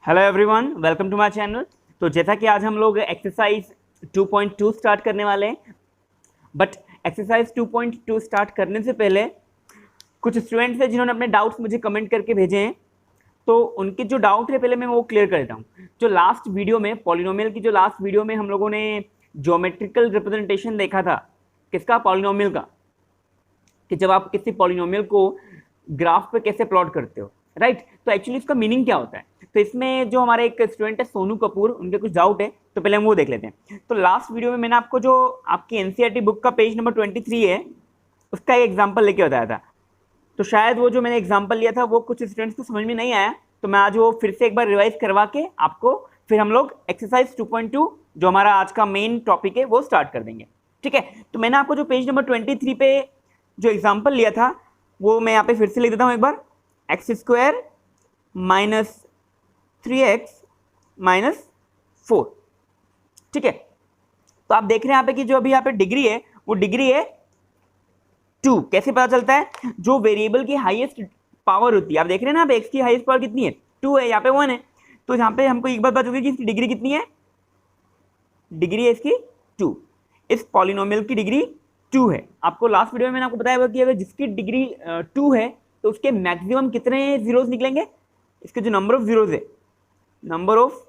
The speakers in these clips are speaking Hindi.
Hello everyone, welcome to my channel. तो जैसा कि आज हम लोग एक्सरसाइज 2.2 स्टार्ट करने वाले हैं, बट एक्सरसाइज 2.2 स्टार्ट करने से पहले कुछ स्टूडेंट्स हैं जिन्होंने अपने डाउट्स मुझे कमेंट करके भेजे हैं, तो उनके जो डाउट है पहले मैं वो क्लियर कर देता हूँ। जो लास्ट वीडियो में पॉलिनोमियल की जो लास्ट वीडियो में हम लोगों ने ज्योमेट्रिकल रिप्रेजेंटेशन देखा था, किसका? पॉलिनोमियल का, कि जब आप किसी पॉलिनोमियल को ग्राफ पे कैसे प्लॉट करते हो, राइट? तो एक्चुअली इसका मीनिंग क्या होता है? तो इसमें जो हमारे एक स्टूडेंट है सोनू कपूर, उनके कुछ डाउट है, तो पहले हम वो देख लेते हैं। तो लास्ट वीडियो में मैंने आपको जो आपकी एनसीईआरटी बुक का पेज नंबर 23 है, उसका एक एग्जाम्पल लेके बताया था। तो शायद वो जो मैंने एग्जाम्पल लिया था वो कुछ स्टूडेंट्स को समझ में नहीं आया, तो मैं आज वो फिर से एक बार रिवाइज करवा के आपको फिर हम लोग एक्सरसाइज 2.2 जो हमारा आज का मेन टॉपिक है वो स्टार्ट कर देंगे। ठीक है, तो मैंने आपको जो पेज नंबर 23 पे जो एग्जाम्पल लिया था वो मैं यहाँ पे फिर से लिख देता हूँ एक बार। x² minus 3x minus 4। ठीक है, तो आप देख रहे हैं यहाँ पे कि जो अभी यहाँ पे डिग्री है वो डिग्री है 2। कैसे पता चलता है? जो वेरिएबल की हाईएस्ट पावर होती है, आप देख रहे हैं ना, अब x की हाईएस्ट पावर कितनी है? 2 है, यहाँ पे 1 है। तो यहाँ पे हमको एक बात पता चल गई कि इसकी डिग्री कितनी है? डिग्री है इसकी 2। इस पॉलिनोमियल की डिग्री 2 है। आपको लास्ट वीडियो में मैंने आपको बताया कि अगर जिसकी डिग्री 2 है तो उसके मैक्सिमम कितने जीरोस निकलेंगे? इसके जो नंबर ऑफ जीरोस है, नंबर ऑफ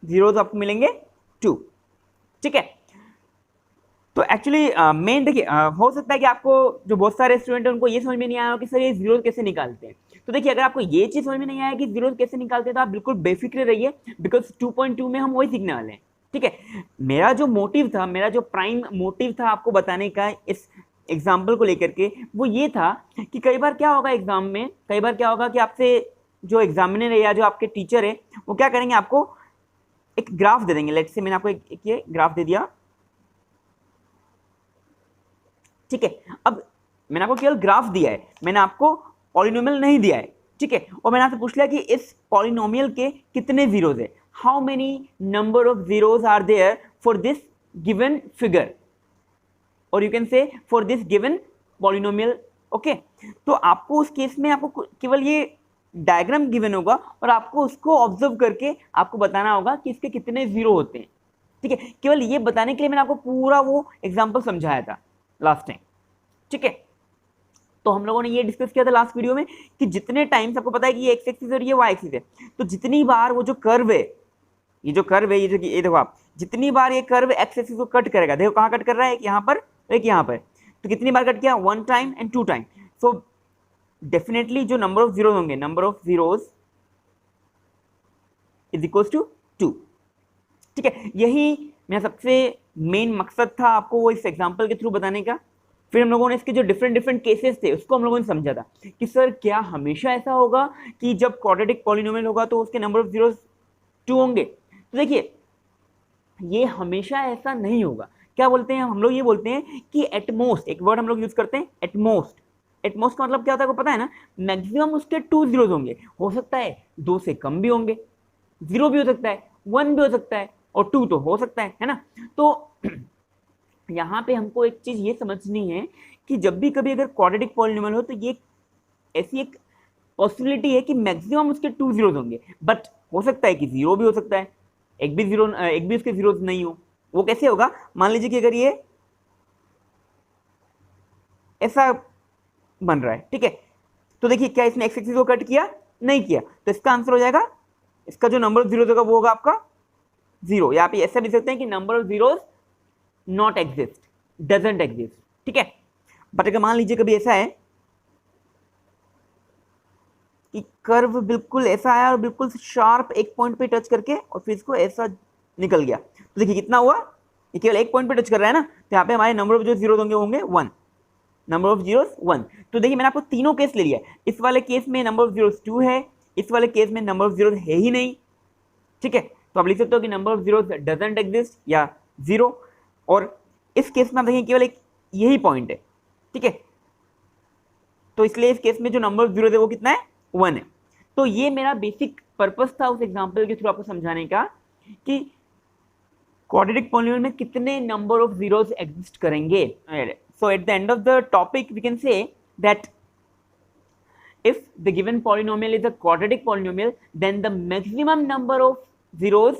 जीरोस आपको मिलेंगे 2। ठीक है, तो एक्चुअली मेन देखिए, हो सकता है कि आपको जो बहुत सारे स्टूडेंट हैं उनको ये समझ में नहीं आया हो कि सर ये जीरो कैसे निकालते हैं। तो देखिए, अगर आपको ये चीज समझ में नहीं आया कि जीरो कैसे निकालते हैं तो आप बिल्कुल बेफिक्र रहिए, बिकॉज 2.2 में हम वही सीखने वाले हैं। ठीक है, मेरा जो मोटिव था, मेरा जो प्राइम मोटिव था आपको बताने का इस एग्जाम्पल को लेकर के, वो ये था कि कई बार क्या होगा एग्जाम में, कई बार क्या होगा कि आपसे जो एग्जामिनर है या जो आपके टीचर है वो क्या करेंगे, आपको एक ग्राफ दे देंगे। लेट्स से मैंने आपको एक ये ग्राफ दे दिया। ठीक है, अब मैंने आपको केवल ग्राफ दिया है, मैंने आपको पॉलिनोमियल नहीं दिया है। ठीक है, और मैंने आपसे पूछ लिया कि इस पॉलिनोमियल के कितने जीरोज है, how many number of zeros are there for this given figure, और you can say for this given polynomial. Okay, तो आपको उस केस में आपको केवल ये डायग्राम गिवन होगा और आपको उसको ऑब्जर्व करके आपको बताना होगा कि इसके कितने जीरो होते हैं। ठीक है, केवल ये बताने के लिए मैंने आपको पूरा वो एग्जाम्पल समझाया था लास्ट टाइम। ठीक है, तो हम लोगों ने ये डिस्कस किया था लास्ट वीडियो में कि जितने टाइम्स आपको पता है कि ये एक्स एक्सिस और ये वाई एक्सिस है, तो जितनी बार वो जो कर्व है, ये जो कर्व है, ये देखो आप, जितनी बार ये कर्व एक्स एक्सिस को कट करेगा, देखो कहाँ कट कर रहा है, एक यहाँ पर एक यहाँ पर, तो कितनी बार कट किया? 1 time and 2 time. So definitely जो नंबर ऑफ जीरोज होंगे, number of zeros is equal to 2। ठीक है, यही मेरा सबसे मेन मकसद था आपको वो इस एग्जांपल के थ्रू बताने का। फिर हम लोगों ने इसके जो डिफरेंट डिफरेंट केसेस थे उसको हम लोगों ने समझा था कि सर क्या हमेशा ऐसा होगा कि जब क्वाड्रेटिक पॉलिनोमियल होगा तो उसके नंबर ऑफ जीरोस 2 होंगे? तो देखिए, ये हमेशा ऐसा नहीं होगा। क्या बोलते हैं हम लोग? ये बोलते हैं कि एटमोस्ट, एक वर्ड हम लोग यूज करते हैं, एटमोस्ट। एटमोस्ट का मतलब क्या होता है आपको पता है ना? मैक्सिमम उसके 2 जीरोस होंगे। हो सकता है 2 से कम भी होंगे, 0 भी हो सकता है, 1 भी हो सकता है, और 2 तो हो सकता है ना? तो यहाँ पे हमको एक चीज ये समझनी है कि जब भी कभी अगर क्वाड्रेटिक पॉलिनोमियल हो तो ये ऐसी एक पॉसिबिलिटी है कि मैक्सिमम उसके 2 जीरोस होंगे, बट हो सकता है कि 0 भी हो सकता है, एक भी उसके जीरोस नहीं हो। वो कैसे होगा? मान लीजिए कि अगर ये ऐसा बन रहा है, ठीक है, तो देखिए क्या इसने एक्स एक्सिस को कट किया? नहीं किया, तो इसका आंसर हो जाएगा, इसका जो नंबर ऑफ जीरोस होगा वो होगा आपका 0। यहाँ पे ऐसा लिख सकते हैं कि number of zeros not exist, doesn't exist. ठीक है, बट अगर मान लीजिए कभी ऐसा है कि कर्व बिल्कुल ऐसा आया और बिल्कुल शार्प एक पॉइंट पे टच करके और फिर इसको ऐसा निकल गया, तो देखिए कितना हुआ? ये केवल एक पॉइंट पे टच कर रहा है ना, तो यहाँ पे हमारे नंबर ऑफ जो जीरो होंगे 1, नंबर ऑफ जीरोस 1। तो देखिए मैंने आपको तीनों केस ले लिया। इस वाले केस में नंबर ऑफ जीरोस 2 है, इस वाले केस में नंबर ऑफ जीरोस है ही नहीं। ठीक है, तो आप लिख सकते हो कि number of zeros doesn't exist या 0, और इस केस में आप देखिए केवल एक यही पॉइंट है। ठीक है, तो इसलिए इस केस में जो नंबर ऑफ जीरोस है वो कितना है? 1 है। तो ये मेरा बेसिक पर्पस था उस एग्जांपल के थ्रू आपको समझाने का कि क्वाड्रेटिक पॉलिनोमियल में कितने नंबर ऑफ जीरोस एग्जिस्ट करेंगे। So at the end of the topic we can say that if the given polynomial is a quadratic polynomial then the maximum number of zeros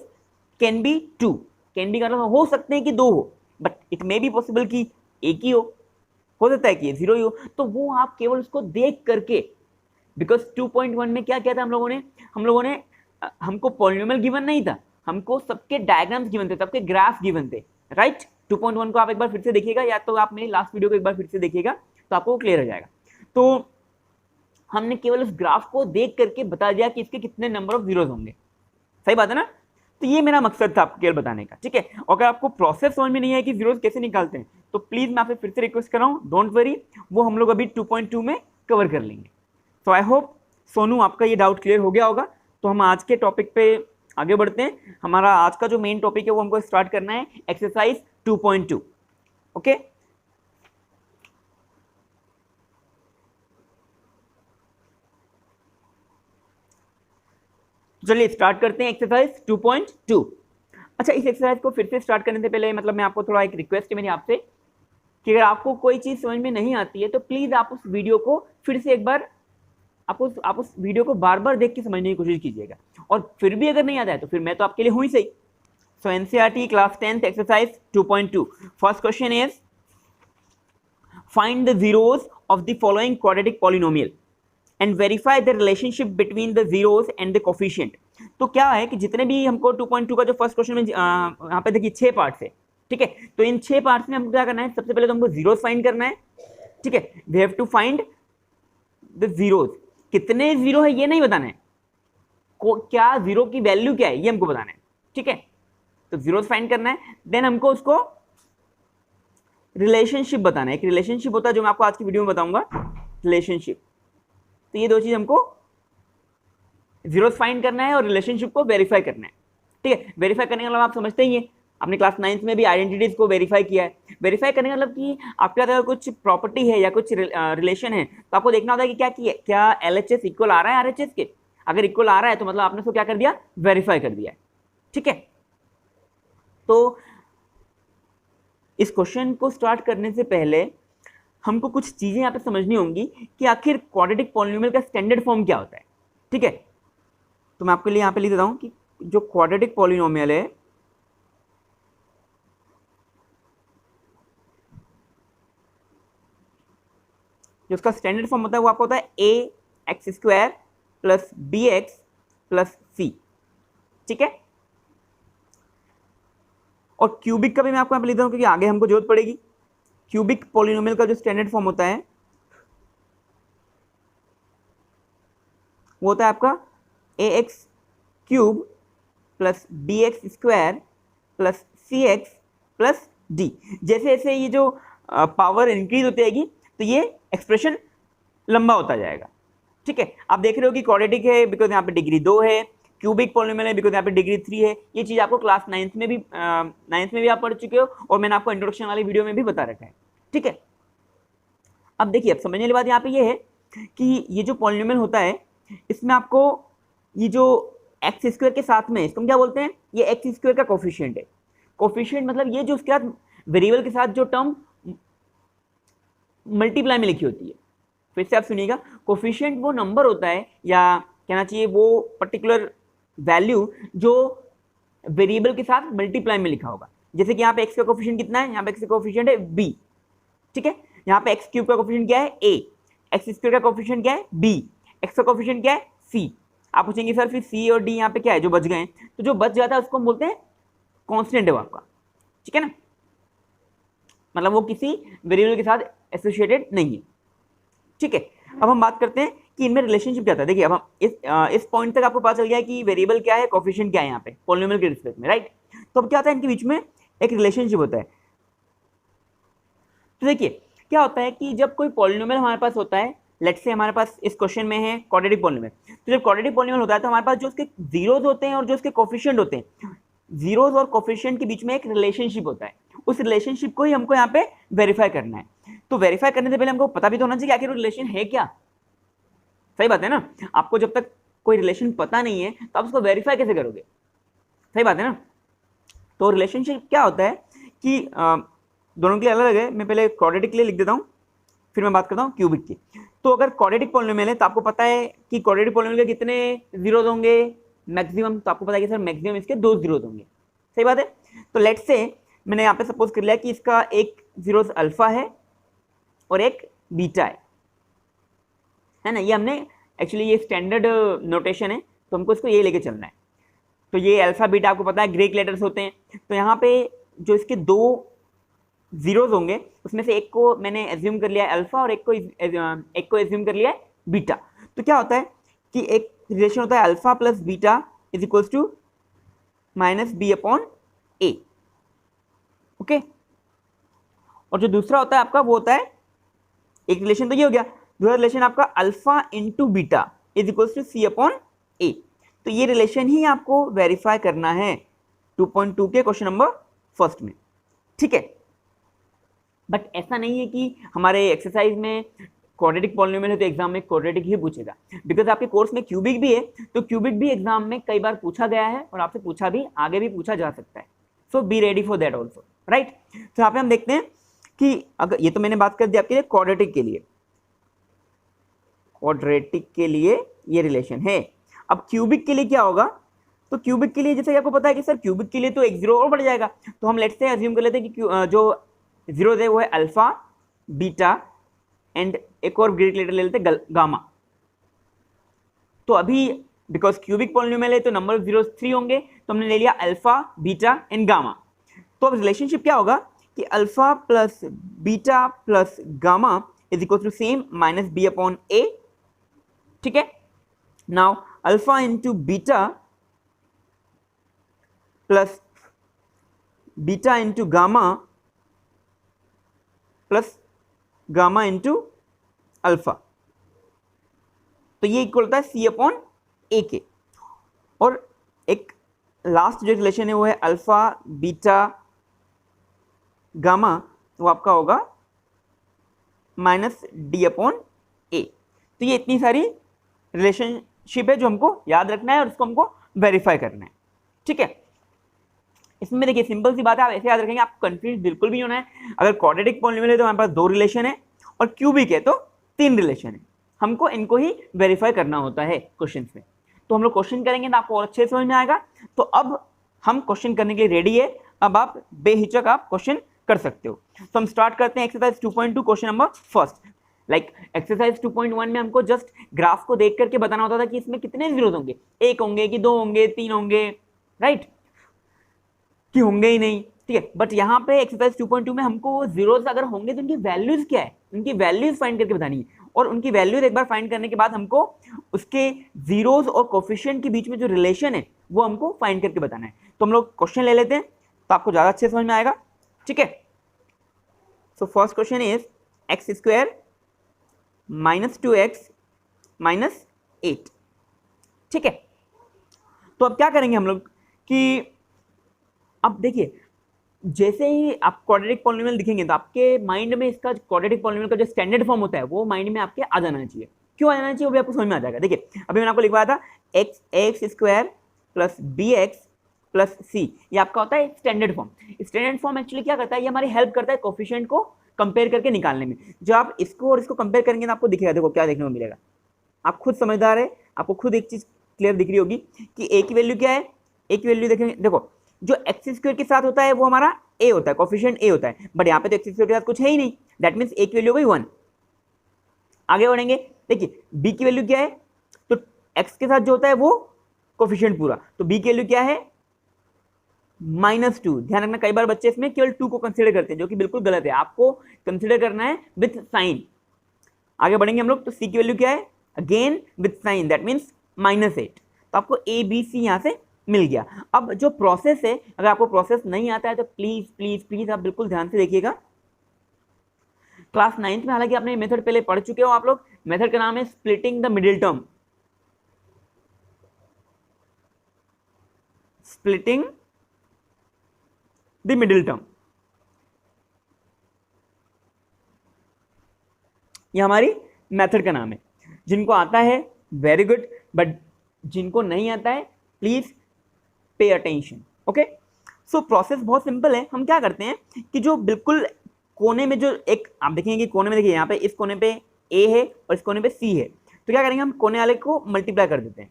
can be 2. Can be का मतलब हो सकते हैं कि 2 हो, but it may be possible कि एक ही हो सकता है कि 0 ही हो। तो वो आप केवल उसको देख करके, बिकॉज 2.1 में क्या किया था हम लोगों ने हमको पॉलिनोमियल गिवन नहीं था, हमको सबके डायग्राम्स गिवन थे, सबके ग्राफ गिवन थे, राइट। 2.1 को आप एक बार फिर से देखिएगा, या तो आप मेरी लास्ट वीडियो को एक बार फिर से देखिएगा तो आपको क्लियर हो जाएगा। तो हमने केवल उस ग्राफ को देख करके बता दिया कि इसके कितने नंबर ऑफ जीरोज होंगे, सही बात है ना। तो ये मेरा मकसद था आपको केवल बताने का, ठीक है। अगर आपको प्रोसेस समझ में नहीं है कि जीरोज कैसे निकालते हैं तो प्लीज मैं आपसे फिर से रिक्वेस्ट कर रहा हूँ, डोंट वरी, वो हम लोग अभी 2.2 में कवर कर लेंगे। तो आई होप सोनू आपका ये डाउट क्लियर हो गया होगा। तो हम आज के टॉपिक पे आगे बढ़ते हैं। हमारा आज का जो मेन टॉपिक है वो हमको स्टार्ट करना है एक्सरसाइज 2.2, ओके। चलिए स्टार्ट करते हैं एक्सरसाइज 2.2। अच्छा, इस एक्सरसाइज को फिर से स्टार्ट करने से पहले मतलब मैं आपको थोड़ा एक रिक्वेस्ट है मेरी आपसे कि अगर आपको कोई चीज़ समझ में नहीं आती है तो प्लीज़ आप उस वीडियो को फिर से एक बार आप उस वीडियो को बार बार देख के समझने की कोशिश कीजिएगा। और फिर भी अगर नहीं आता है तो फिर मैं तो आपके लिए हूँ ही सही। So NCERT class 10th exercise 2.2, first question is find the zeros of the following quadratic polynomial and verify the relationship between the zeros and the coefficient. तो क्या है कि जितने भी हमको 2.2 का जो फर्स्ट क्वेश्चन में यहाँ पे देखिए 6 पार्ट्स है, ठीक है। तो इन 6 पार्ट्स में हमको क्या करना है, सबसे पहले तो हमको जीरोज फाइंड करना है, ठीक है। We have to find the zeros, कितने जीरो है ये नहीं बताना है, क्या जीरो की वैल्यू क्या है ये हमको बताना है, ठीक है। तो जीरोज फाइंड करना है, देन हमको उसको रिलेशनशिप बताना है। एक रिलेशनशिप होता है जो मैं आपको आज की वीडियो में बताऊंगा, रिलेशनशिप। तो ये 2 चीज हमको जीरोज फाइंड करना है और रिलेशनशिप को वेरीफाई करना है, ठीक है। वेरीफाई करने का मतलब आप समझते ही हैं, आपने क्लास 9th में भी आइडेंटिटीज को वेरीफाई किया है। वेरीफाई करने का मतलब कि आपके पास अगर कुछ प्रॉपर्टी है या कुछ रिलेशन है तो आपको देखना होता है कि क्या LHS इक्वल आ रहा है RHS के। अगर इक्वल आ रहा है तो मतलब आपने उसको क्या कर दिया, वेरीफाई कर दिया है, ठीक है। तो इस क्वेश्चन को स्टार्ट करने से पहले हमको कुछ चीजें यहाँ पे समझनी होंगी कि आखिर क्वाड्रेटिक पॉलिनोमियल का स्टैंडर्ड फॉर्म क्या होता है, ठीक है। तो मैं आपके लिए यहाँ पे लिख देता हूँ कि जो क्वाड्रेटिक पॉलिनोमियल है जो उसका स्टैंडर्ड फॉर्म होता है वो आपको होता है ax² + bx + c, ठीक है। और क्यूबिक का भी मैं आपको यहाँ पे लिख देता हूँ क्योंकि आगे हमको जरूरत पड़ेगी। क्यूबिक पॉलिनोमियल का जो स्टैंडर्ड फॉर्म होता है वो होता है आपका ax³ + bx² + cx + d। जैसे जैसे ये जो पावर इंक्रीज होती जाएगी तो ये एक्सप्रेशन लंबा होता जाएगा, ठीक है। आप देख रहे हो कि क्वाड्रेटिक है बिकॉज यहाँ पे डिग्री 2 है, क्यूबिक पॉलिनोमियल है बिकॉज यहाँ पे डिग्री 3 है। ये चीज़ आपको क्लास 9th में भी आप पढ़ चुके हो और मैंने आपको इंट्रोडक्शन वाली वीडियो में भी बता रखा है, ठीक है। अब देखिए, अब समझने वाली बात यहाँ पे ये है कि ये जो पॉलिनोमियल होता है इसमें आपको ये जो x² के साथ में इसको हम क्या बोलते हैं, ये x² का कोफिशिएंट है। कोफिशिएंट मतलब ये जो उसके साथ वेरिएबल के साथ जो टर्म मल्टीप्लाई में लिखी होती है। फिर से आप सुनिएगा, कोफिशिएंट वो नंबर होता है या कहना चाहिए वो पर्टिकुलर वैल्यू जो वेरिएबल के साथ मल्टीप्लाई में लिखा होगा। जैसे कि यहाँ पे x का कोफिशिएंट कितना है, यहाँ पे x का कोफिशिएंट है b, ठीक है। यहाँ पे x³ का कोफिशिएंट क्या है a, x² का कोफिशिएंट क्या है b, x का कोफिशिएंट क्या है c। आप पूछेंगे सर फिर c और d यहाँ पे क्या है जो बच गए, तो जो बच जाता है उसको हम बोलते हैं कांस्टेंट है वो आपका, ठीक है ना। मतलब वो किसी वेरिएबल के साथ एसोसिएटेड नहीं है, ठीक है। अब हम बात करते हैं कि इनमें रिलेशनशिप क्या था। देखिए अब हम इस पॉइंट तक आपको पता चल गया कि वेरिएबल क्या है, कोफिशिएंट क्या है यहाँ पे पॉलिनोमियल के रिस्पेक्ट में, राइट। तो अब क्या होता है, इनके बीच में एक रिलेशनशिप होता है। तो देखिए क्या होता है कि जब कोई पॉलिनोमियल हमारे पास होता है, लेट्स से हमारे पास इस क्वेश्चन में है क्वाड्रेटिक पॉलिनोमियल, तो जब क्वाड्रेटिक पॉलिनोमियल होता है तो हमारे पास जो उसके जीरोज होते हैं और जो उसके कोफिशिएंट होते हैं, जीरोज और कोफिशिएंट के बीच में एक रिलेशनशिप होता है। उस रिलेशनशिप को ही हमको यहाँ पे वेरीफाई करना है। तो वेरीफाई करने से पहले हमको पता भी तो होना चाहिए कि आखिर वो रिलेशन है क्या, सही बात है ना। आपको जब तक कोई रिलेशन पता नहीं है तो आप उसको वेरीफाई कैसे करोगे, सही बात है ना। तो रिलेशनशिप क्या होता है कि दोनों के लिए अलग अलग है। मैं पहले क्वाड्रेटिक के लिए लिख देता हूँ फिर मैं बात करता हूँ क्यूबिक की। तो अगर क्वाड्रेटिक पॉलिनोमियल है तो आपको पता है कि क्वाड्रेटिक पॉलिनोमियल के कितने जीरोज होंगे मैक्सिमम, तो आपको पता है कि सर मैक्सिमम इसके 2 जीरोज होंगे, सही बात है। तो लेट्स से मैंने यहाँ पे सपोज कर लिया कि इसका एक जीरोज अल्फा है और एक बीटा है ना, ये हमने एक्चुअली ये स्टैंडर्ड नोटेशन है तो हमको इसको ये लेके चलना है। तो ये अल्फा बीटा आपको पता है ग्रीक लेटर्स होते हैं, तो यहाँ पे जो इसके 2 जीरोज होंगे उसमें से एक को मैंने एज्यूम कर लिया है अल्फा और एक को एज्यूम कर लिया है बीटा। तो क्या होता है कि एक रिलेशन होता है alpha plus beta is equals to minus b upon a, okay. और जो दूसरा होता है आपका वो होता है, एक रिलेशन तो ये हो गया, दूसरा रिलेशन आपका alpha into beta is equals to c upon a. तो ये रिलेशन ही आपको वेरीफाई करना है 2.2 के क्वेश्चन नंबर फर्स्ट में, ठीक है। बट ऐसा नहीं है कि हमारे एक्सरसाइज में क्वाड्रेटिक पॉलिनोमियल है तो एग्जाम में क्वाड्रेटिक ही पूछेगा, बिकॉज आपके कोर्स में क्यूबिक भी है, तो क्यूबिक भी एग्जाम में कई बार पूछा गया है और आपसे पूछा भी, आगे भी पूछा जा सकता है। So be ready for that also, right. तो यहाँ पे हम देखते हैं कि अगर ये तो मैंने बात कर दी आपके लिए क्वाड्रेटिक के लिए ये रिलेशन है। अब क्यूबिक के लिए क्या होगा, तो क्यूबिक के लिए जैसे आपको पता है कि सर क्यूबिक के लिए तो एक जीरो और बढ़ जाएगा, तो हम लेट्स से अज्यूम कर लेते हैं कि जो जीरो है वो है अल्फा बीटा एंड एक और ग्रीक लेटर ले लेते हैं गामा। तो अभी बिकॉज क्यूबिक पॉलिनोमियल है तो नंबर ऑफ जीरोस 3 होंगे, तो हमने ले लिया अल्फा बीटा एंड गामा। तो अब रिलेशनशिप क्या होगा कि alpha plus beta plus gamma is equal to same minus b upon a, ठीक है। Now alpha into beta plus beta into gamma plus gamma into alpha, तो ये इक्वल होता है सी अपॉन ए के। और एक लास्ट जो रिलेशन है वो है अल्फा बीटा गामा, वो आपका होगा माइनस डी अपॉन ए। तो ये इतनी सारी रिलेशनशिप है जो हमको याद रखना है और इसको हमको वेरीफाई करना है, ठीक है। इसमें देखिए सिंपल सी बात है, आप ऐसे याद रखेंगे, आपको कंफ्यूज बिल्कुल भी होना है। अगर क्वाड्रेटिक पॉलिनोमियल है तो हमारे पास 2 रिलेशन है और क्यूबिक है तो 3 रिलेशन है, हमको इनको ही वेरीफाई करना होता है क्वेश्चन में। तो हम लोग क्वेश्चन करेंगे तो आपको और अच्छे से समझ में आएगा। तो अब हम क्वेश्चन करने के लिए रेडी है, अब आप बेहिचक आप क्वेश्चन कर सकते हो। तो हम स्टार्ट करते हैं exercise 2.2 question number first. Like exercise 2.1 में हमको जस्ट ग्राफ को देख करके बताना होता था कि इसमें कितने जीरोस होंगे, 1 होंगे कि 2 होंगे 3 होंगे, राइट, कि होंगे ही नहीं, ठीक है। बट यहाँ पे एक्सरसाइज 2.2 में हमको जीरोस अगर होंगे तो उनकी वैल्यूज क्या है, उनकी वैल्यूज फाइंड करके बतानी है। और उनकी वैल्यूज एक बार फाइंड करने के बाद हमको उसके जीरोस और कोफिशिएंट के बीच में जो रिलेशन है वो हमको फाइंड करके बताना है। तो हम लोग क्वेश्चन ले लेते हैं तो आपको ज़्यादा अच्छे समझ में आएगा, ठीक है। So first question is x square minus 2x minus 8, ठीक है। तो अब क्या करेंगे हम लोग कि अब देखिए जैसे ही आप क्वाड्रेटिक पॉलिनोमियल दिखेंगे तो आपके माइंड में इसका क्वाड्रेटिक पॉलिनोमियल का जो स्टैंडर्ड फॉर्म होता है वो माइंड में आपके आ जाना चाहिए। क्यों आ जाना चाहिए वो भी आपको समझ में आ जाएगा। देखिए अभी मैंने आपको लिखवाया था x square plus b x plus c, ये आपका होता है standard form. Standard form actually क्या करता है, ये हमारी हेल्प करता है कोफिशिएंट को कंपेयर करके निकालने में। जब आप इसको और इसको कंपेयर करेंगे तो आपको दिखेगा, देखो क्या देखने को मिलेगा, आप खुद समझदार है, आपको खुद एक चीज क्लियर दिख रही होगी कि ए की वैल्यू क्या है। ए की वैल्यू देखेंगे, देखो जो एक्स स्क्वायर के साथ होता है वो हमारा ए होता है, कोफिशिएंट ए होता है, बट यहाँ पे तो एक्स स्क्वायर के साथ कुछ है ही नहीं, दैट मीन्स ए की वैल्यू हो गई 1। आगे बढ़ेंगे, देखिए बी की वैल्यू क्या है, तो एक्स के साथ जो होता है वो कोफिशिएंट पूरा, तो बी की वैल्यू क्या है -2। ध्यान रखना कई बार बच्चे इसमें केवल 2 को कंसीडर करते हैं जो कि बिल्कुल गलत है, आपको कंसीडर करना है विथ साइन। आगे बढ़ेंगे हम लोग, तो सी की वैल्यू क्या है, again with sign, that means -8। तो आपको ए बी सी यहाँ से मिल गया। अब जो प्रोसेस है, अगर आपको प्रोसेस नहीं आता है तो प्लीज प्लीज प्लीज आप बिल्कुल ध्यान से देखिएगा। क्लास 9th में हालांकि आपने मेथड पहले पढ़ चुके हो आप लोग, मेथड का नाम है splitting the middle term. Splitting the middle term, ये हमारी मेथड का नाम है। जिनको आता है वेरी गुड, बट जिनको नहीं आता है please pay attention, okay. So process बहुत सिंपल है। हम क्या करते हैं कि जो बिल्कुल कोने में जो एक आप देखेंगे कि कोने में, देखिए यहाँ पे इस कोने पे ए है और इस कोने पे सी है, तो क्या करेंगे हम कोने वाले को मल्टीप्लाई कर देते हैं।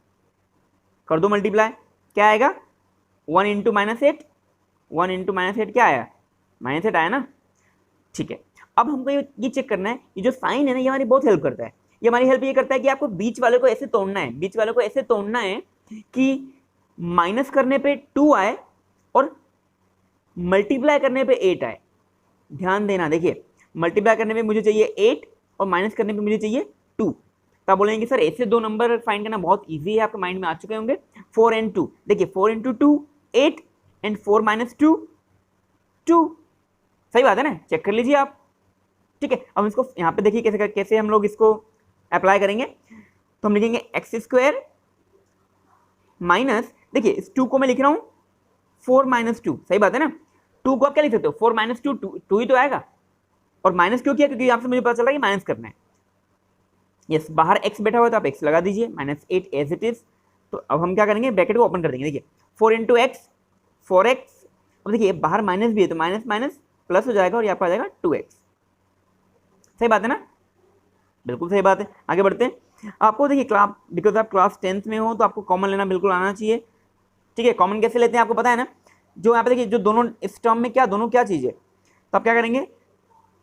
कर दो मल्टीप्लाई, क्या आएगा 1 इंटू -8, 1 इंटू -8 क्या आया -8 आया ना। ठीक है, अब हमको ये चेक करना है, ये जो साइन है ना ये हमारी बहुत हेल्प करता है। ये हमारी हेल्प ये करता है कि आपको बीच वाले को ऐसे तोड़ना है, बीच वाले को ऐसे तोड़ना है कि माइनस करने पे 2 आए और मल्टीप्लाई करने पे 8 आए। ध्यान देना, देखिए मल्टीप्लाई करने पे मुझे चाहिए 8 और माइनस करने पे मुझे चाहिए 2। तो आप बोलेंगे सर ऐसे दो नंबर फाइंड करना बहुत इजी है, आपके माइंड में आ चुके होंगे। 4 and 2, देखिए 4 into 2 8 and 4 minus 2 2, सही बात है ना, चेक कर लीजिए आप। ठीक है, अब इसको यहाँ पे देखिए कैसे हम लोग इसको अप्लाई करेंगे। तो हम लिखेंगे x² माइनस, देखिए इस 2 को मैं लिख रहा हूँ 4 minus 2, सही बात है ना। 2 को आप क्या लिख सकते हो 4 minus 2, 2 ही तो आएगा, और माइनस क्यों किया क्योंकि यहाँ से मुझे पता चल रहा है कि माइनस करना है। यस, बाहर x बैठा हुआ है तो आप x लगा दीजिए, -8 एज इट इज। तो अब हम क्या करेंगे, ब्रैकेट को ओपन कर देंगे, देखिए 4 इंटू एक्स 4x, अब देखिए बाहर माइनस भी है तो माइनस माइनस प्लस हो जाएगा और यहाँ पर आ जाएगा 2x। सही बात है ना, बिल्कुल सही बात है। आगे बढ़ते हैं। आपको देखिए क्लास, बिकॉज आप क्लास 10th में हो तो आपको कॉमन लेना बिल्कुल आना चाहिए। ठीक है, कॉमन कैसे लेते हैं आपको पता है ना, जो यहाँ पे देखिए जो दोनों इस टर्म में दोनों क्या चीज़ है, तो आप क्या करेंगे,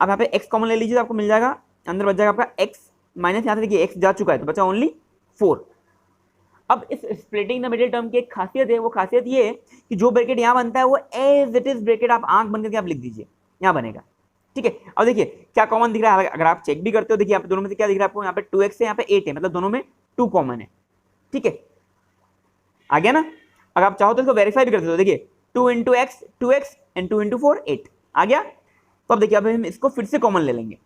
आप यहाँ पे x कॉमन ले लीजिए तो आपको मिल जाएगा, अंदर बच जाएगा आपका x माइनस, यहाँ से देखिए x जा चुका है तो बचा ओनली 4। अब इस स्प्लिटिंग द मिडिल टर्म की एक खासियत है, वो खासियत ये है कि जो ब्रैकेट यहाँ बनता है वो एज इट इज ब्रैकेट आप आंख बंद करके आप लिख दीजिए, यहाँ बनेगा। ठीक है, अब देखिए क्या कॉमन दिख रहा है, अगर आप चेक भी करते हो देखिए यहाँ पे दोनों में से क्या दिख रहा है आपको, यहाँ पे 2x है, यहाँ पे 8 है, मतलब दोनों में 2 कॉमन है। ठीक है, आ गया ना। अगर आप चाहो तो इसको वेरीफाई भी करते हो, देखिए 2 into x 2x and 2 into 4 8 आ गया। तो अब देखिए अब हम इसको फिर से कॉमन ले लेंगे।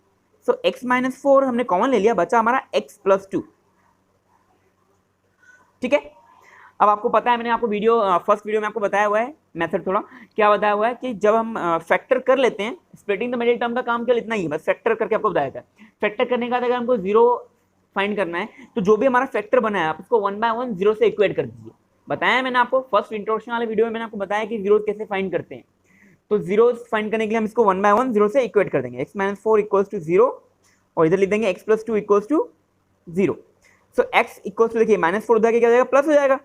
सो x माइनस 4 हमने कॉमन ले लिया, बचा हमारा x प्लस 2। ठीक है, अब आपको पता है मैंने आपको फर्स्ट वीडियो में आपको बताया हुआ है मेथड, थोड़ा क्या बताया हुआ है कि जब हम फैक्टर कर लेते हैं, स्प्लिटिंग द मिडिल टर्म का काम केवल इतना ही है, बस फैक्टर करके आपको बताया था। फैक्टर करने के बाद अगर हमको 0 फाइंड करना है तो जो भी हमारा फैक्टर बना है आप उसको 1 by 1 0 से इक्वेट कर दीजिए। बताया मैंने आपको फर्स्ट इंट्रोडक्शन वाले वीडियो में, मैंने आपको बताया कि जीरो कैसे फाइंड करते हैं। तो जीरो फाइंड करने के लिए हम इसको 1 by 1 0 से इक्वेट कर देंगे, x माइनस 4 इक्वल्स टू 0 और इधर लिख देंगे x plus 2 equals to 0। So x equals to देखिए -4 उधर के क्या हो जाएगा प्लस हो जाएगा,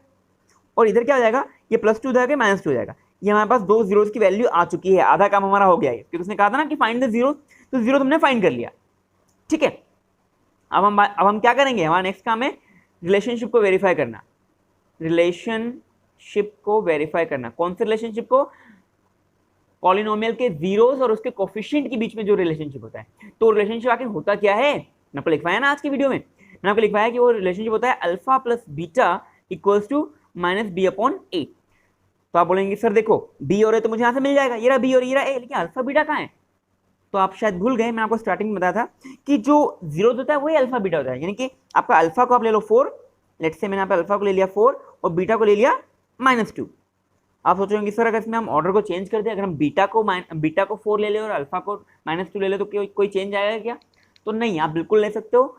और इधर क्या हो जाएगा ये +2 उधर के -2 हो जाएगा। ये हमारे पास दो जीरोस की वैल्यू आ चुकी है, आधा काम हमारा हो गया है, क्योंकि उसने कहा था ना कि फाइंड द जीरो, तो जीरो तुमने फाइंड कर लिया। ठीक है, अब हम क्या करेंगे, हमारा नेक्स्ट काम है रिलेशनशिप को वेरीफाई करना। रिलेशनशिप को वेरीफाई करना, कौन से रिलेशनशिप को, पॉलिनोमियल के जीरोस और उसके कोफिशिएंट के बीच में जो रिलेशनशिप होता है। तो रिलेशनशिप आखिर होता क्या है, मैंने आपको लिखवाया ना आज की वीडियो में, मैंने आपको लिखवाया कि वो रिलेशनशिप होता है alpha plus beta equals to -b/a। तो आप बोलेंगे सर देखो b और a तो मुझे यहाँ से मिल जाएगा, ये रहा b और ये रहा a, लेकिन अल्फा बीटा कहाँ है। तो आप शायद भूल गए, मैंने आपको स्टार्टिंग में बताया था कि जो जीरो होता है वही अल्फा बीटा होता है, यानी कि आपका अल्फा को आप ले लो 4, लेट्स से मैंने यहाँ पे अल्फा को ले लिया 4 और बीटा को ले लिया -2। आप सोचेंगे सर अगर इसमें हम ऑर्डर को चेंज कर दें, अगर हम बीटा को 4 ले ले और अल्फा को -2 ले ले तो कोई चेंज आएगा क्या। तो नहीं, आप बिल्कुल ले सकते हो।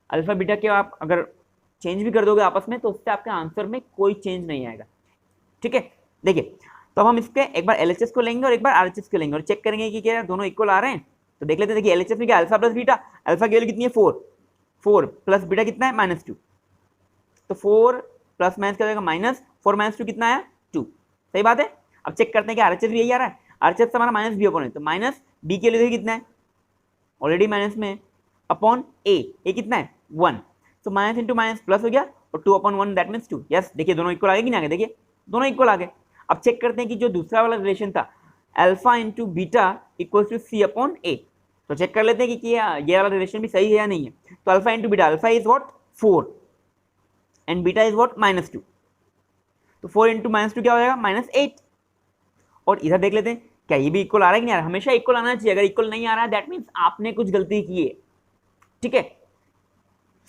अल्फा बीटा के आप अगर चेंज भी कर दोगे आपस में तो उससे आपके आंसर में कोई चेंज नहीं आएगा। ठीक है, देखिए तो अब हम इसके एक बार LHS को लेंगे और एक बार RHS को लेंगे और चेक करेंगे कि क्या दोनों इक्वल आ रहे हैं। तो देख लेते हैं, देखिए LHS में क्या अल्फा प्लस बीटा, अल्फा की वैल्यू कितनी है 4 प्लस बीटा कितना है -2, तो 4 प्लस माइनस क्या हो जाएगा -4 -2 कितना आया 2। सही बात है। अब चेक करते हैं कि RHS भी यही आ रहा है, RHS हमारा -b अपॉन है, तो -b के लिए कितना है ऑलरेडी माइनस में अपॉन a कितना है 1, तो माइनस इंटू माइनस प्लस हो गया और 2/1 दैट मीन्स 2। यस, देखिए दोनों इक्वल आ गए कि नहीं आ गए, देखिए दोनों इक्वल आ गए। अब चेक करते हैं कि जो दूसरा वाला रिलेशन था alpha into beta equals to c/a, तो चेक कर लेते हैं कि ये वाला रिलेशन भी सही है या नहीं है। तो alpha into beta, alpha is what 4 and beta is what -2, तो 4 इंटू -2 क्या हो जाएगा -8। और इधर देख लेते हैं क्या ये भी इक्वल आ रहा है कि नहीं आ रहा, हमेशा इक्वल आना चाहिए, अगर इक्वल नहीं आ रहा है दैट मीन्स आपने कुछ गलती की है। ठीक है,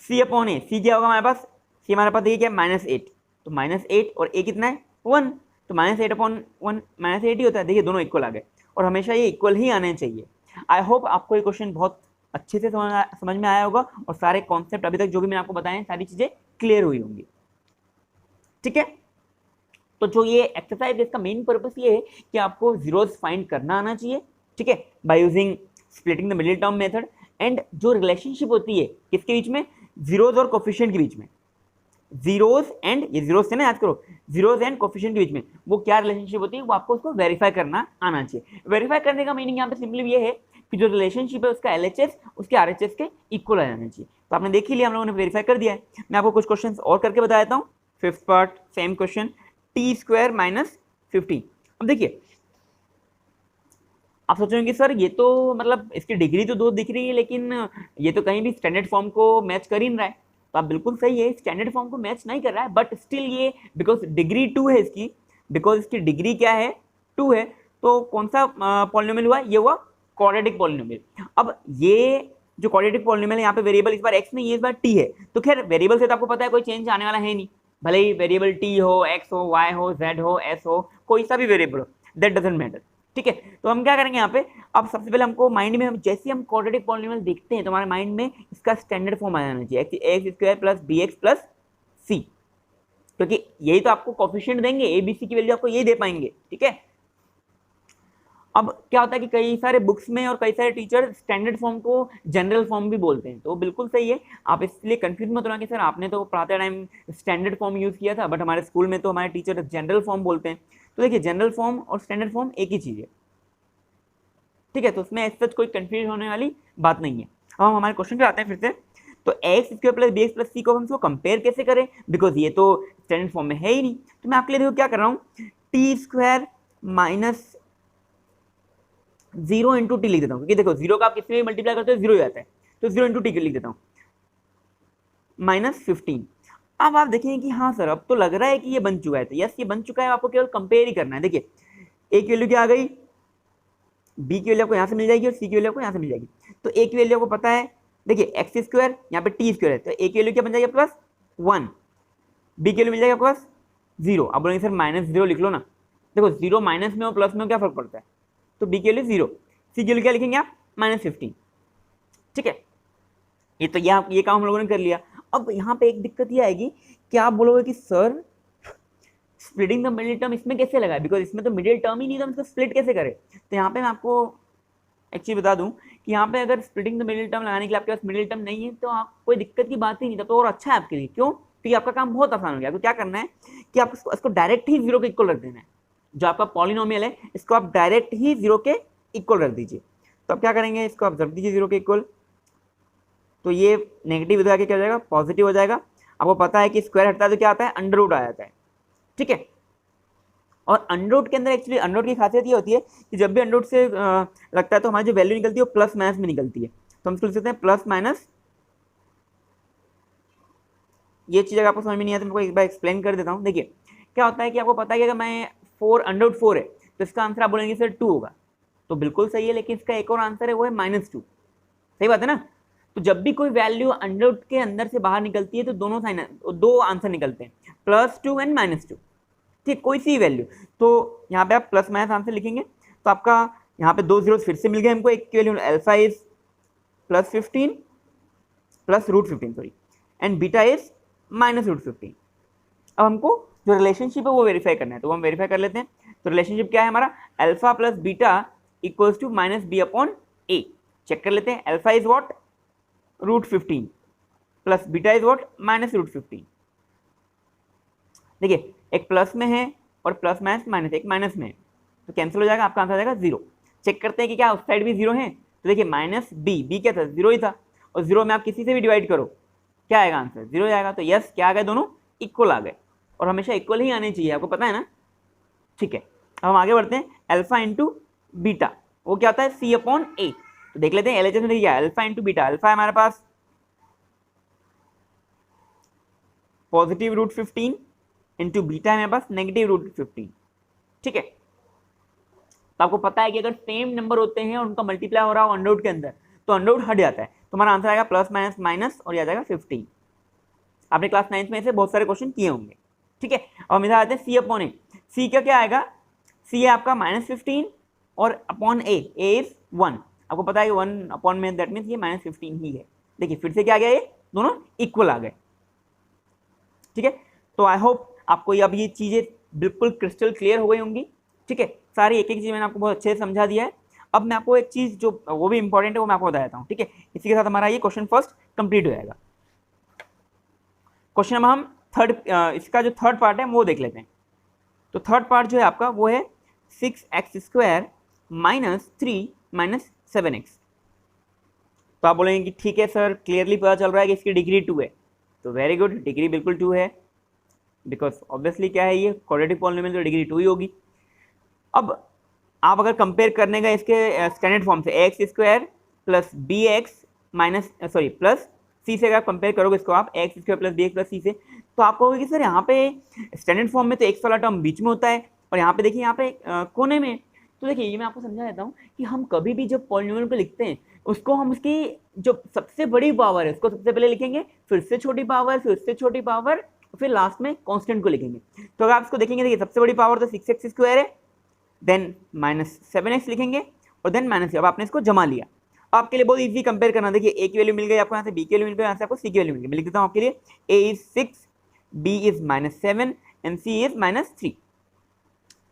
c/a, c क्या होगा हमारे पास, c हमारे पास देखिए क्या -8, तो -8 और a कितना है 1, तो -8/1 -8 ही होता है। देखिए दोनों इक्वल आ गए और हमेशा ये इक्वल ही आने चाहिए। आई होप आपको ये क्वेश्चन बहुत अच्छे से समझ में आया होगा और सारे कॉन्सेप्ट अभी तक जो भी मैंने आपको बताए सारी चीज़ें क्लियर हुई होंगी। ठीक है, तो जो ये एक्सरसाइज इसका मेन पर्पस ये है कि आपको जीरोस फाइंड करना आना चाहिए। ठीक है, by using splitting the middle term method. And जो रिलेशनशिप होती है किसके बीच में, जीरोज और कोफिशिएंट के बीच में, जीरोज एंड, ये जीरोज से ना याद करो, जीरोज एंड कोफिशिएंट के बीच में वो क्या रिलेशनशिप होती है, वो आपको उसको वेरीफाई करना आना चाहिए। वेरीफाई करने का मीनिंग यहाँ पे सिंपली ये है कि जो रिलेशनशिप है उसका एलएचएस उसके आरएचएस के इक्वल आ जाना चाहिए। तो आपने देख ही लिया, हम लोगों ने वेरीफाई कर दिया है। मैं आपको कुछ क्वेश्चन और करके बता देता हूँ। Fifth part same question, T square minus 15। अब देखिए, आप सोचेंगे सर ये तो मतलब इसकी डिग्री तो 2 दिख रही है, लेकिन ये तो कहीं भी स्टैंडर्ड फॉर्म को मैच कर ही नहीं रहा है। तो आप बिल्कुल सही है, स्टैंडर्ड फॉर्म को मैच नहीं कर रहा है, बट स्टिल ये बिकॉज डिग्री 2 है इसकी, बिकॉज इसकी डिग्री क्या है, 2 है, तो कौन सा पॉलिनोमियल हुआ, ये हुआ क्वाड्रेटिक पॉलिनोमियल। अब ये जो क्वाड्रेटिक पॉलिनोमियल है, यहाँ पे वेरिएबल इस बार x नहीं है, इस बार t है, तो खैर वेरिएबल से तो आपको पता है कोई चेंज आने वाला है नहीं, भले ही वेरिएबल t हो, x हो, y हो, z हो, s हो, कोई सा भी वेरिएबल हो, दैट डजंट मैटर। ठीक है, तो हम क्या करेंगे यहाँ पे, अब सबसे पहले हमको माइंड में, हम जैसे हम क्वाड्रेटिक पॉलिनोमियल देखते हैं तो हमारे माइंड में इसका स्टैंडर्ड फॉर्म आ जाना चाहिए, x square plus b x plus c, क्योंकि यही तो आपको कोफिशिएंट देंगे, ए बी सी की वैल्यू आपको यही दे पाएंगे। ठीक है, अब क्या होता है कि कई सारे बुक्स में और कई सारे टीचर स्टैंडर्ड फॉर्म को जनरल फॉर्म भी बोलते हैं, तो बिल्कुल सही है, आप इसलिए कंफ्यूज मत होना कि सर आपने तो पढ़ाते टाइम स्टैंडर्ड फॉर्म यूज़ किया था, बट हमारे स्कूल में तो हमारे टीचर जनरल फॉर्म बोलते हैं। तो देखिए, जनरल फॉर्म और स्टैंडर्ड फॉर्म एक ही चीज़ है। ठीक है, तो उसमें ऐसा कोई कंफ्यूज होने वाली बात नहीं है। अब हम हमारे क्वेश्चन पे आते हैं फिर से। तो x square plus b x plus c को हम इसको कंपेयर कैसे करें, बिकॉज ये तो स्टैंडर्ड फॉर्म में है ही नहीं। तो मैं आपके लिए देखो क्या कर रहा हूँ, T square minus 0 into T लिख देता हूँ, क्योंकि देखो 0 का आप किसी में मल्टीप्लाई करते हो 0 हो जाता है, तो 0 इंटू टी लिख देता हूँ, माइनस 15। अब आप देखेंगे कि हाँ सर अब तो लग रहा है कि ये बन चुका है, तो यस ये बन चुका है, आपको केवल कंपेयर ही करना है। देखिए ए की वैल्यू क्या आ गई, बी की वैल्यू आपको यहाँ से मिल जाएगी और सी की वैल्यू आपको यहाँ से मिल जाएगी। तो ए की वैल्यू आपको पता है, देखिए एक्स स्क्वायर यहाँ पे टी स्क्वायर है, तो ए की वैल्यू क्या बन जाएगी प्लस 1, बी की वैल्यू मिल जाएगा प्लस 0। अब बोलेंगे सर माइनस 0 लिख लो ना, देखो 0 माइनस में और प्लस में क्या फर्क पड़ता है, तो बी की वैल्यू 0, सी की वैल्यू क्या लिखेंगे आप, माइनस 15। ठीक है, ये तो ये काम हम लोगों ने कर लिया। अब यहाँ पे एक दिक्कत ये आएगी कि आप बोलोगे कि sir splitting the middle term इसमें कैसे लगा, बिकॉज इसमें तो मिडिल टर्म ही नहीं, तो हम इसको स्प्लिट कैसे करें। तो यहाँ पे मैं आपको एक्चुअली बता दूं कि यहाँ पे अगर स्प्लिटिंग द मिडिल टर्म लगाने के लिए आपके पास मिडिल टर्म नहीं है, तो आप कोई दिक्कत की बात ही नहीं, तो और अच्छा है आपके लिए। क्यों, क्योंकि आपका काम बहुत आसान हो गया। आपको क्या करना है कि आप इसको डायरेक्ट ही 0 के इक्वल रख देना है, जो आपका पॉलिनोमियल है इसको आप डायरेक्ट ही 0 के इक्वल रख दीजिए। तो आप क्या करेंगे, इसको आप रख दीजिए 0 के इक्वल, तो ये नेगेटिव हो जाके क्या हो जाएगा, पॉजिटिव हो जाएगा। आपको पता है कि स्क्वायर हटता है तो क्या आता है, अंडर रूट आ जाता है। ठीक है, और अंडर रूट के अंदर एक्चुअली अंडर रूट की खासियत ये होती है कि जब भी अंडर रूट से लगता है तो हमारी जो वैल्यू निकलती है वो प्लस माइनस में निकलती है, तो हम इसको लिख सकते हैं प्लस माइनस। ये चीज़ अगर आपको समझ में नहीं आती मैं एक बार एक्सप्लेन कर देता हूँ। देखिए क्या होता है कि आपको पता है कि अगर मैं 4 अंडर रूट 4 है तो इसका आंसर आप बोलेंगे सर 2 होगा, तो बिल्कुल सही है, लेकिन इसका एक और आंसर है वो है -2। सही बात है ना। तो जब भी कोई वैल्यू अंडर रूट के अंदर से बाहर निकलती है तो दो आंसर निकलते हैं, +2 एंड -2। ठीक, कोई सी वैल्यू, तो यहाँ पे आप प्लस माइनस आंसर लिखेंगे, तो आपका यहाँ पे 2 जीरो फिर से मिल गए हमको। एक की value alpha is +15 plus √15 sorry, and beta is -√15। अब हमको जो रिलेशनशिप है वो वेरीफाई करना है, तो हम वेरीफाई कर लेते हैं। तो रिलेशनशिप क्या है हमारा, alpha plus beta equals to -b/a। Check कर लेते हैं, alpha is what, √15 plus beta is what, -√15। देखिए एक प्लस में है और प्लस माइनस माइनस, एक माइनस में है, तो कैंसिल हो जाएगा, आपका आंसर आ जाएगा 0। चेक करते हैं कि क्या उस साइड भी 0 है, तो देखिए -b क्या था, 0 ही था, और 0 में आप किसी से भी डिवाइड करो क्या आएगा आंसर, 0 आएगा। तो यस क्या आ गए, दोनों इक्वल आ गए, और हमेशा इक्वल ही आने चाहिए, आपको पता है ना। ठीक है, अब हम आगे बढ़ते हैं। अल्फा इंटू बीटा वो क्या होता है, c/a। तो देख लेते हैं एलएचएस में, देखिए अल्फा इंटू बीटा, अल्फा है हमारे पास पॉजिटिव √15 इंटू बीटा है मेरे पास नेगेटिव √15। ठीक है, तो आपको पता है कि अगर सेम नंबर होते हैं और उनका मल्टीप्लाई हो रहा हो अंडर रूट के अंदर, तो अंडर रूट हट जाता है, तो हमारा आंसर आएगा प्लस माइनस माइनस और ये आ जाएगा 15। आपने क्लास 9th में से बहुत सारे क्वेश्चन किए होंगे। ठीक है, और हम इधर आते हैं c/a। c का क्या आएगा, c है आपका -15 और अपॉन a इज 1। आपको पता है कि 1 अपॉन में दैट मीन्स ये -15 ही है। देखिए फिर से क्या आ गया, ये दोनों इक्वल आ गए। ठीक है, तो आई होप आपको अब ये चीज़ें बिल्कुल क्रिस्टल क्लियर हो गई होंगी। ठीक है, सारी एक एक चीज़ मैंने आपको बहुत अच्छे से समझा दिया है। अब मैं आपको एक चीज़ जो वो भी इंपॉर्टेंट है वो मैं आपको बता देता हूँ, ठीक है। इसी के साथ हमारा ये क्वेश्चन फर्स्ट कंप्लीट हो जाएगा। क्वेश्चन नंबर हम थर्ड, इसका जो थर्ड पार्ट है वो देख लेते हैं। तो थर्ड पार्ट जो है आपका वो है 6x² माइनस 3 माइनस 7x। तो आप बोलेंगे कि ठीक है सर, क्लियरली पता चल रहा है कि इसकी डिग्री 2 है। तो वेरी गुड, डिग्री बिल्कुल 2 है, बिकॉज ऑब्वियसली क्या है, ये क्वाड्रेटिक पॉलिनोमियल, तो डिग्री 2 ही होगी। अब आप अगर कंपेयर करने का इसके स्टैंडर्ड फॉर्म से x² plus b x minus sorry plus c से अगर आप कंपेयर करोगे इसको, आप x² plus b x plus c से, तो आप कहोगे कि सर यहाँ पे स्टैंडर्ड फॉर्म में तो x वाला टर्म बीच में होता है और यहाँ पे देखिए यहाँ पे कोने में। तो देखिए ये मैं आपको समझा देता हूँ कि हम कभी भी जब पॉलिनोमियल को लिखते हैं उसको हम उसकी जो सबसे बड़ी पावर है उसको सबसे पहले लिखेंगे, फिर उससे छोटी पावर, फिर उससे छोटी पावर, फिर लास्ट में कांस्टेंट को लिखेंगे। तो अगर आप इसको देखेंगे, देखिए सबसे बड़ी पावर तो 6x² है, देन माइनस 7x लिखेंगे और देन माइनस, अब आपने इसको जमा लिया। आपके लिए बहुत इजी कंपेयर करना, देखिए ए की वैल्यू मिल गई आपको, यहाँ से बी की वैल्यू मिल गई, यहाँ से आपको सी की वैल्यू मिल गई। मैं लिख देता हूँ आपके लिए, a is 6, b is -7 and c is -3।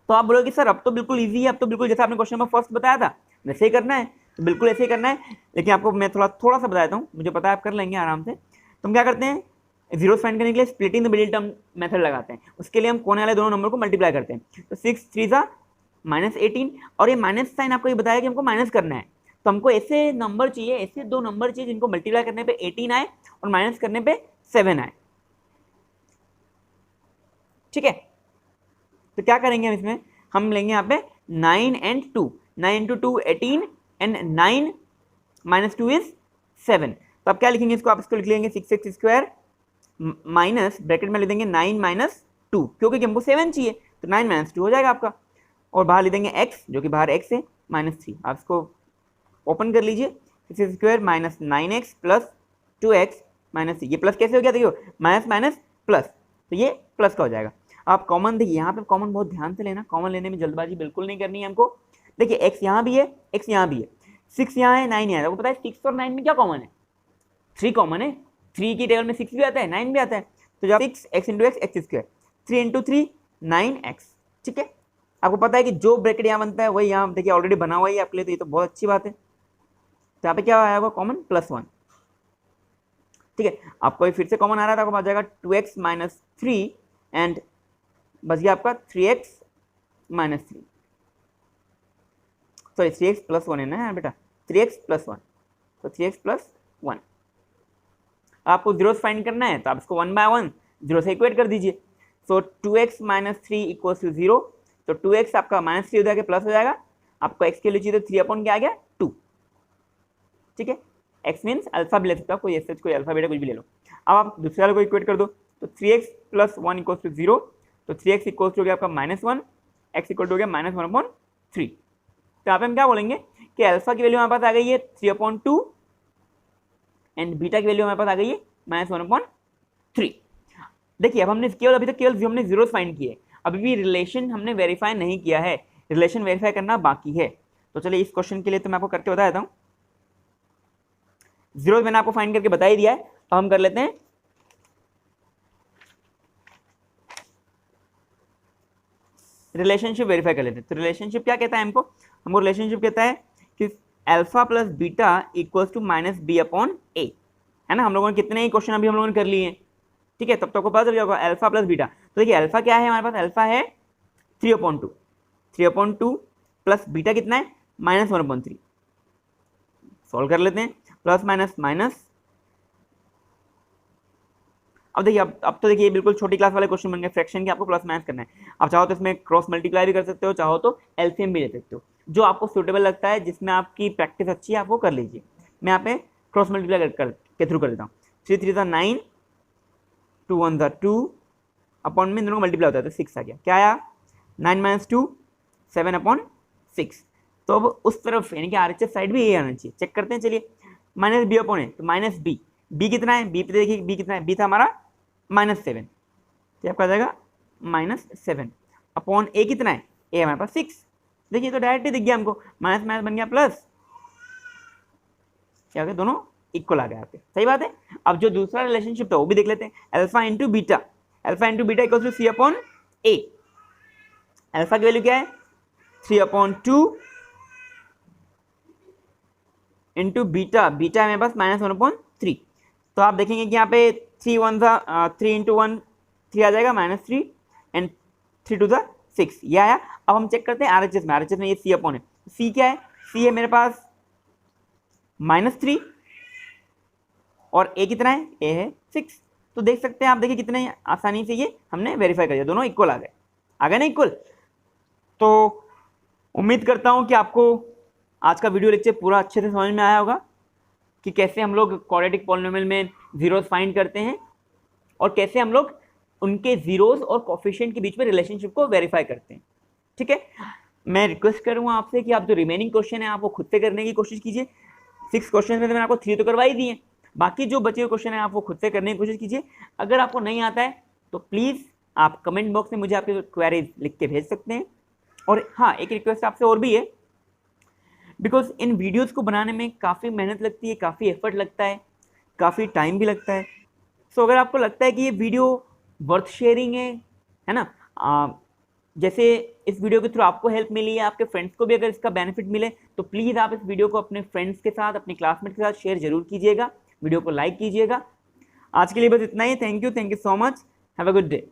तो आप बोलोगे सर अब तो बिल्कुल इजी है, अब तो बिल्कुल जैसा आपने क्वेश्चन नंबर फर्स्ट बताया था वैसे ही करना है, तो बिल्कुल ऐसे ही करना है। लेकिन आपको मैं थोड़ा सा बता देता हूँ, मुझे पता है आप कर लेंगे आराम से। तो हम क्या करते हैं, जीरो फाइंड करने के लिए splitting the middle term method लगाते हैं। उसके लिए हम कोने वाले दोनों नंबर को मल्टीप्लाई करते हैं। तो 6 3 सा -18, और ये माइनस साइन आपको ये बताया कि हमको माइनस करना है, तो हमको ऐसे नंबर चाहिए, ऐसे दो नंबर चाहिए जिनको मल्टीप्लाई करने पे 18 आए और माइनस करने पे 7 आए, ठीक है। तो क्या करेंगे हम इसमें, हम लेंगे यहाँ पे 9 and 2, 9 × 2 18 एंड 9 - 2 इज 7। तो अब क्या लिखेंगे इसको, आप इसको लिख लेंगे 6x² माइनस ब्रैकेट में लिख देंगे 9 - 2, क्योंकि हमको 7 चाहिए, तो 9 - 2 हो जाएगा आपका, और बाहर लिख देंगे x जो कि बाहर x है -3। आप इसको ओपन कर लीजिए, 6x² minus 9x plus 2x minus 3। ये प्लस कैसे हो गया, देखियो माइनस माइनस प्लस, तो ये प्लस का हो जाएगा। आप कॉमन देखिए, यहाँ पे कॉमन बहुत ध्यान से लेना, कॉमन लेने में जल्दबाजी बिल्कुल नहीं करनी है हमको। देखिए x यहाँ भी है, x यहाँ भी है, 6 यहाँ है, 9 यहाँ है। आपको पता है 6 और 9 में क्या कॉमन है, 3 कॉमन है। 3 की टेबल में 6 भी आता है, 9 भी आता है। तो जब 6x × x x², 3 × 3 9x, ठीक है। आपको पता है कि जो ब्रैकेट यहाँ बनता है वही यहाँ देखिए ऑलरेडी बना हुआ है आपके लिए, तो ये तो बहुत अच्छी बात है। तो यहाँ पे क्या आया होगा कॉमन, +1, ठीक है। आपको फिर से कॉमन आ रहा था, आपको आ जाएगा 2x - 3 एंड बच गया आपका 3x - 3, सॉरी 3x + 1 है ना बेटा, 3x + 1, तो 3x + 1। आपको जीरो फाइंड करना है तो आप इसको 1 by 1 जीरो से इक्वेट कर दीजिए। सो 2x - 3 = 0, तो 2x आपका -3 हो जाएगा, प्लस हो जाएगा। आपको x के लिए चाहिए तो 3 क्या आ गया 2, ठीक है। x मीन्स अल्फा भी ले सकते हो, कोई एस कोई अल्फा बेटा कुछ भी ले लो। अब आप दूसरे वाले को इक्वेट कर दो, तो 3x + 1 = 0, तो 3x इक्वल हो गया आपका -1, x इक्वल हो गया -1/3। तो यहाँ पे हम क्या बोलेंगे कि अल्फा की वैल्यू हमारे पास आ गई है 3/2 एंड बीटा की वैल्यू हमारे पास आ गई है -1/3। देखिए अब हमने केवल अभी तक केवल हमने जीरो फाइंड किए, अभी भी रिलेशन हमने वेरीफाई नहीं किया है, रिलेशन वेरीफाई करना बाकी है। तो चलिए इस क्वेश्चन के लिए तो मैं आपको करके बता देता हूँ। जीरो मैंने आपको फाइंड करके बता ही दिया है, तो हम कर लेते हैं रिलेशनशिप वेरीफाई कर लेते हैं। तो रिलेशनशिप क्या कहता है हमको रिलेशनशिप कहता है कि alpha plus beta equals to -b/a, है ना। हम लोगों ने कितने ही क्वेश्चन अभी हम लोगों ने कर लिए हैं, ठीक है। तब तो आपको पता चल जाएगा अल्फा प्लस बीटा। तो देखिए अल्फा क्या है हमारे पास, अल्फा है 3/2 प्लस बीटा कितना है -1/3। सॉल्व कर लेते हैं, प्लस माइनस माइनस। अब देखिए अब तो देखिए बिल्कुल छोटी क्लास वाले क्वेश्चन बन गए, फ्रैक्शन के आपको प्लस माइनस करना है। आप चाहो तो इसमें क्रॉस मल्टीप्लाई भी कर सकते हो, चाहो तो एलसीएम भी ले सकते हो, जो आपको सूटेबल लगता है, जिसमें आपकी प्रैक्टिस अच्छी है आप वो कर लीजिए। मैं यहाँ पे क्रॉस मल्टीप्लाई के थ्रू कर देता हूँ। 3 3 = 9, 2 1 = 2, अपॉन में दोनों को मल्टीप्लाई होता है तो 6 आ गया। क्या आया 9 - 2 7/6। तो अब उस तरफ यानी कि आरएचएस साइड भी ये आना चाहिए, चेक करते हैं। चलिए -b/a, तो -b, b कितना है, b पे देखिए b कितना है, b था हमारा -7, तो आपका आ जाएगा -7 अपॉन a कितना है, a हमारे पास 6। देखिए तो डायरेक्ट ही दिख गया हमको, माइनस माइनस बन गया प्लस, क्या हो गया दोनों इक्वल आ गया आपके, सही बात है। अब जो दूसरा रिलेशनशिप था वो भी देख लेते हैं, alpha into beta, alpha into beta equal to c/a। Alpha की वैल्यू क्या है 3/2 इंटू बीटा, बीटा है मेरे पास -1/3। तो आप देखेंगे कि यहाँ पे 3 1 3 इंटू 1 3 आ जाएगा -3 एंड 3 टू द 6 ये आया। अब हम चेक करते हैं RHS में, RHS में ये C अपॉन है, C क्या है, C है मेरे पास -3 और A कितना है, A है 6। तो देख सकते हैं आप, देखिए कितने आसानी से ये हमने वेरीफाई कर दिया, दोनों इक्वल आ गए ना इक्वल। तो उम्मीद करता हूँ कि आपको आज का वीडियो लेक्चर पूरा अच्छे से समझ में आया होगा कि कैसे हम लोग क्वाड्रेटिक पॉलिनोमियल में जीरोस फाइंड करते हैं और कैसे हम लोग उनके जीरोस और कोफिशिएंट के बीच में रिलेशनशिप को वेरीफाई करते हैं। ठीक है, मैं रिक्वेस्ट करूँगा आपसे कि आप जो रिमेनिंग क्वेश्चन है आप वो खुद से करने की कोशिश कीजिए। 6 क्वेश्चन में तो मैंने आपको 3 तो करवा ही दिए, बाकी जो बचे हुए क्वेश्चन है आप वो खुद से करने की कोशिश कीजिए। अगर आपको नहीं आता है तो प्लीज़ आप कमेंट बॉक्स में मुझे आपकी क्वेरीज लिख के भेज सकते हैं। और हाँ, एक रिक्वेस्ट आपसे और भी है, बिकॉज इन वीडियोज़ को बनाने में काफ़ी मेहनत लगती है, काफ़ी एफर्ट लगता है, काफ़ी टाइम भी लगता है। सो अगर आपको लगता है कि ये वीडियो वर्थ शेयरिंग है ना, जैसे इस वीडियो के थ्रू आपको हेल्प मिली है, आपके फ्रेंड्स को भी अगर इसका बेनिफिट मिले तो प्लीज़ आप इस वीडियो को अपने फ्रेंड्स के साथ, अपने क्लासमेट के साथ शेयर जरूर कीजिएगा, वीडियो को लाइक कीजिएगा। आज के लिए बस इतना ही। Thank you so much, have a good day.